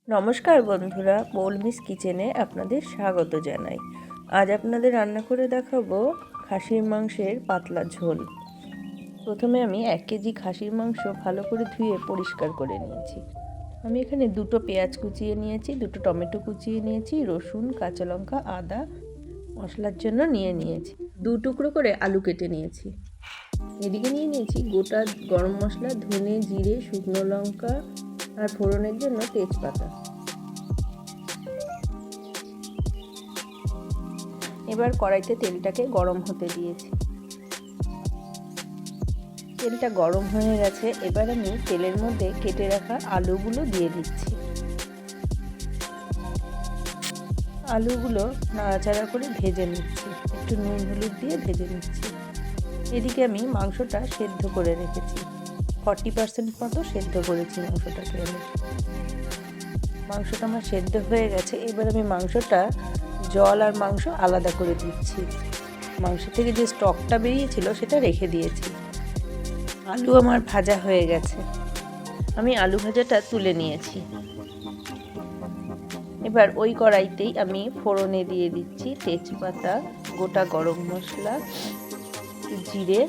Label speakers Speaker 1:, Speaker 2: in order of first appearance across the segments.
Speaker 1: নমস্কার বন্ধুরা, পৌলমিস কিচেনে আপনাদের স্বাগত জানাই। আজ আপনাদের রান্না করে দেখাবো খাসির মাংসের পাতলা ঝোল। প্রথমে আমি 1 কেজি খাসির মাংস ভালো করে ধুয়ে পরিষ্কার করে নিয়েছি। আমি এখানে 2টো পেঁয়াজ কুচিয়ে নিয়েছি, 2টো টমেটো কুচিয়ে নিয়েছি, রসুন, কাঁচা লঙ্কা, আদা মশলার জন্য নিয়েছি। 2 টুকরো করে আলু কেটে নিয়েছি। এদিকে নিয়েছি গোটা গরম মশলা, ধনে, জিরে, শুকনো লঙ্কা আর ফোড়নের জন্য তেজপাতা। এবার কড়াইতে তেলটাকে গরম হতে দিয়েছি। তেলটা গরম হয়ে গেছে, এবার আমি তেলের মধ্যে কেটে রাখা আলুগুলো দিয়ে দিচ্ছি। আলুগুলো নাড়াচাড়া করে ভেজে নিচ্ছি, একটু নুন হলুদ দিয়ে ভেজে নিচ্ছি। এদিকে আমি মাংসটা সেদ্ধ করে রেখেছি, 40% মতো সেদ্ধ করেছি মাংসটাকে আমি। মাংসটা আমার সেদ্ধ হয়ে গেছে, এবার আমি মাংসটা জল আর মাংস আলাদা করে দিচ্ছি। মাংস থেকে যে স্টকটা বেরিয়েছিল সেটা রেখে দিয়েছি। আলু আমার ভাজা হয়ে গেছে, আমি আলু ভাজাটা তুলে নিয়েছি। এবার ওই কড়াইতেই আমি ফোড়নে দিয়ে দিচ্ছি তেজপাতা, গোটা গরম মশলা, জিরে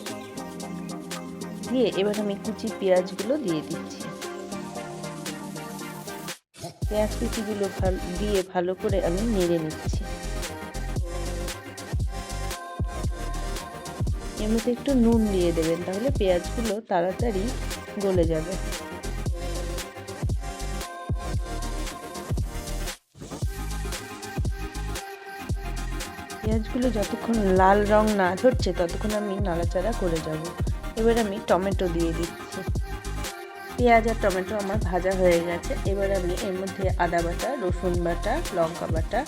Speaker 1: দিয়ে এবার আমি কুচি পেঁয়াজগুলো দিয়ে দিচ্ছি। পেঁয়াজ কুচিগুলো দিয়ে ভালো করে আমি নেড়ে নিচ্ছি। এর মধ্যে একটু নুন দিয়ে দেবেন, তাহলে পেঁয়াজগুলো তাড়াতাড়ি গলে যাবে। পেঁয়াজগুলো যতক্ষণ লাল রং না ধরছে ততক্ষণ আমি নাড়াচাড়া করে যাব। এবার আমি টমেটো দিয়ে দিচ্ছি। পেঁয়াজ আর টমেটো আমার ভাজা হয়ে গেছে, এবার আমি এর মধ্যে আদা বাটা, রসুন বাটা, লঙ্কা বাটা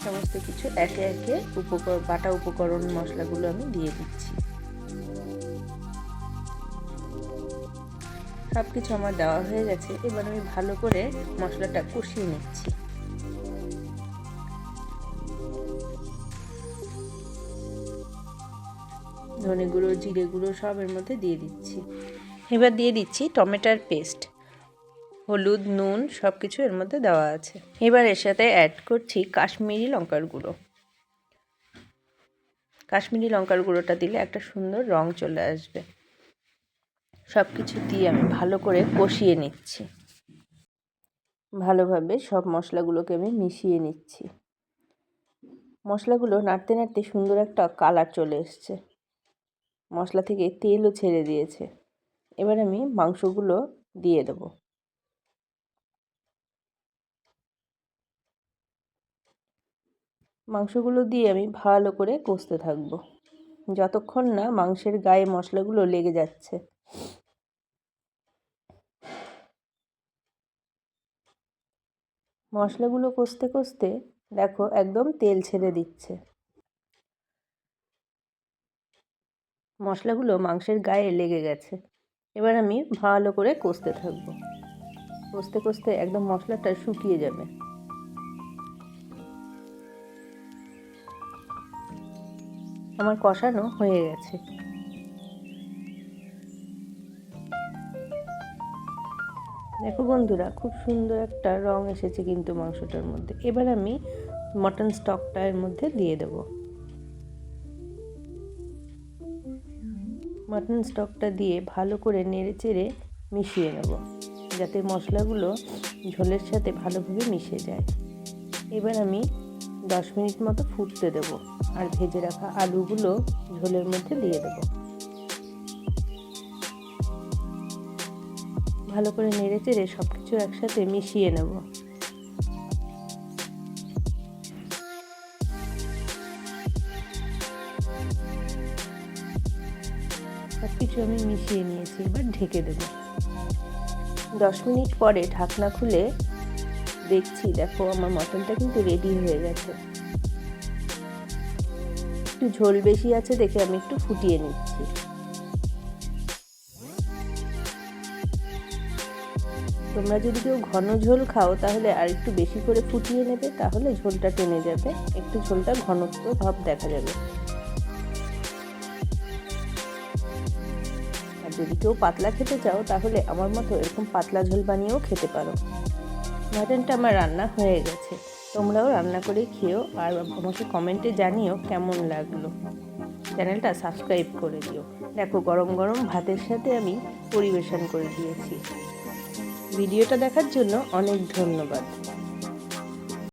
Speaker 1: সমস্ত কিছু একে একে বাটা উপকরণ মশলাগুলো আমি দিয়ে দিচ্ছি। সব কিছু আমার দেওয়া হয়ে গেছে, এবার আমি ভালো করে মশলাটা কষিয়ে নিচ্ছি। ধনে গুঁড়ো, জিরে গুঁড়ো সব এর মধ্যে দিয়ে দিচ্ছি। এবার দিয়ে দিচ্ছি টমেটোর পেস্ট, হলুদ, নুন সব কিছু এর মধ্যে দেওয়া আছে। এবার এর সাথে অ্যাড করছি কাশ্মীরি লঙ্কার গুঁড়ো। কাশ্মীরি লঙ্কার গুঁড়োটা দিলে একটা সুন্দর রং চলে আসবে। সব কিছু দিয়ে আমি ভালো করে কষিয়ে নিচ্ছি। ভালোভাবে সব মশলাগুলোকে আমি মিশিয়ে নিচ্ছি। মশলাগুলো নাড়তে নাড়তে সুন্দর একটা কালার চলে এসছে, মশলা থেকে তেলও ছেড়ে দিয়েছে। এবার আমি মাংসগুলো দিয়ে দেবো। মাংসগুলো দিয়ে আমি ভালো করে কষতে থাকবো যতক্ষণ না মাংসের গায়ে মশলাগুলো লেগে যাচ্ছে। মশলাগুলো কষতে কষতে দেখো একদম তেল ছেড়ে দিচ্ছে। মশলাগুলো মাংসের গায়ে লেগে গেছে, এবার আমি ভালো করে কষতে থাকবো। কষতে কষতে একদম মশলাটা শুকিয়ে যাবে। আমার কষানো হয়ে গেছে। দেখো বন্ধুরা, খুব সুন্দর একটা রং এসেছে কিন্তু মাংসটার মধ্যে। এবার আমি মটন স্টকটা এর মধ্যে দিয়ে দেব। মটন স্টকটা দিয়ে ভালো করে নেড়ে চেড়ে মিশিয়ে নেব, যাতে মশলাগুলো ঝোলের সাথে ভালোভাবে মিশে যায়। এবার আমি 10 মিনিট মতো ফুটতে দেব আর ভেজে রাখা আলুগুলো ঝোলের মধ্যে দিয়ে দেব। ভালো করে নেড়ে চেড়ে সব কিছু একসাথে মিশিয়ে নেব। সব কিছু আমি মিশিয়ে নিয়েছি, এবার ঢেকে দেব। 10 মিনিট পরে ঢাকনা খুলে দেখছি, দেখো আমার মটনটা কিন্তু রেডি হয়ে গেছে। একটু ঝোল বেশি আছে দেখে আমি একটু ফুটিয়ে নিচ্ছি। তোমরা যদি কেউ ঘন ঝোল খাও তাহলে আর একটু বেশি করে ফুটিয়ে নেবে, তাহলে ঝোলটা টেনে যাবে, একটু ঝোলটা ঘনত্ব ভাব দেখা যাবে। আর যদি কেউ পাতলা খেতে চাও তাহলে আমার মতো এরকম পাতলা ঝোল বানিয়েও খেতে পারো। মাটনটা আমার রান্না হয়ে গেছে। তোমরাও রান্না করে খেও আর আমাকে কমেন্টে জানিও কেমন লাগলো। চ্যানেলটা সাবস্ক্রাইব করে দিও। দেখো গরম গরম ভাতের সাথে আমি পরিবেশন করে দিয়েছি। ভিডিওটা দেখার জন্য অনেক ধন্যবাদ।